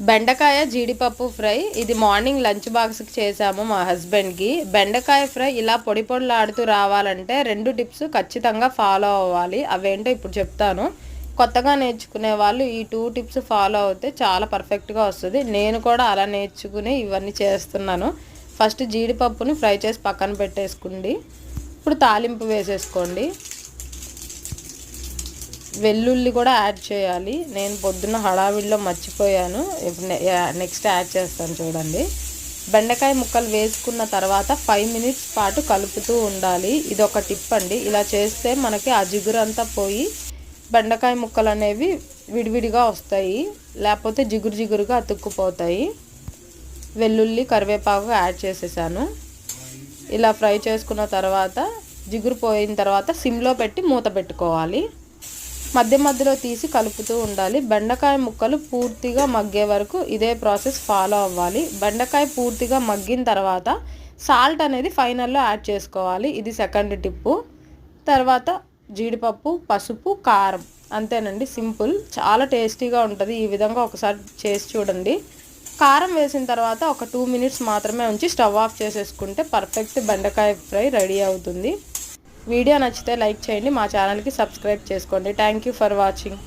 బెండకాయ జీడిపప్పు ఫ్రై ఇది మార్నింగ్ లంచ్ బాక్స్కి చేసాము మా హస్బెండ్కి. బెండకాయ ఫ్రై ఇలా పొడి పొడిలాడుతూ రావాలంటే 2 టిప్స్ ఖచ్చితంగా ఫాలో అవ్వాలి. అవేంటో ఇప్పుడు చెప్తాను. కొత్తగా నేర్చుకునే వాళ్ళు ఈ 2 టిప్స్ ఫాలో అవుతే చాలా పర్ఫెక్ట్గా వస్తుంది. నేను కూడా అలా నేర్చుకుని ఇవన్నీ చేస్తున్నాను. ఫస్ట్ జీడిపప్పుని ఫ్రై చేసి పక్కన పెట్టేసుకోండి. ఇప్పుడు తాలింపు వేసేసుకోండి. వెల్లుల్లి కూడా యాడ్ చేయాలి. నేను పొద్దున్న హడావిడిలో మర్చిపోయాను. నెక్స్ట్ యాడ్ చేస్తాను చూడండి. బెండకాయ ముక్కలు వేసుకున్న తర్వాత 5 మినిట్స్ పాటు కలుపుతూ ఉండాలి. ఇది ఒక టిప్ అండి. ఇలా చేస్తే మనకి ఆ జిగురు అంతా పోయి బెండకాయ ముక్కలు అనేవి విడివిడిగా వస్తాయి, లేకపోతే జిగురు జిగురుగా అతుక్కుపోతాయి. వెల్లుల్లి కరివేపాకు యాడ్ చేసేసాను. ఇలా ఫ్రై చేసుకున్న తర్వాత జిగురు పోయిన తర్వాత సిమ్లో పెట్టి మూత పెట్టుకోవాలి. మధ్య మధ్యలో తీసి కలుపుతూ ఉండాలి. బెండకాయ ముక్కలు పూర్తిగా మగ్గే వరకు ఇదే ప్రాసెస్ ఫాలో అవ్వాలి. బెండకాయ పూర్తిగా మగ్గిన తర్వాత సాల్ట్ అనేది ఫైనల్లో యాడ్ చేసుకోవాలి. ఇది సెకండ్ టిప్పు. తర్వాత జీడిపప్పు, పసుపు, కారం, అంతేనండి. సింపుల్, చాలా టేస్టీగా ఉంటుంది. ఈ విధంగా ఒకసారి చేసి చూడండి. కారం వేసిన తర్వాత ఒక 2 మినిట్స్ మాత్రమే ఉంచి స్టవ్ ఆఫ్ చేసేసుకుంటే పర్ఫెక్ట్ బెండకాయ ఫ్రై రెడీ అవుతుంది. వీడియో నచ్చితే లైక్ చేయండి. మా ఛానల్కి సబ్స్క్రైబ్ చేసుకోండి. Thank you for watching.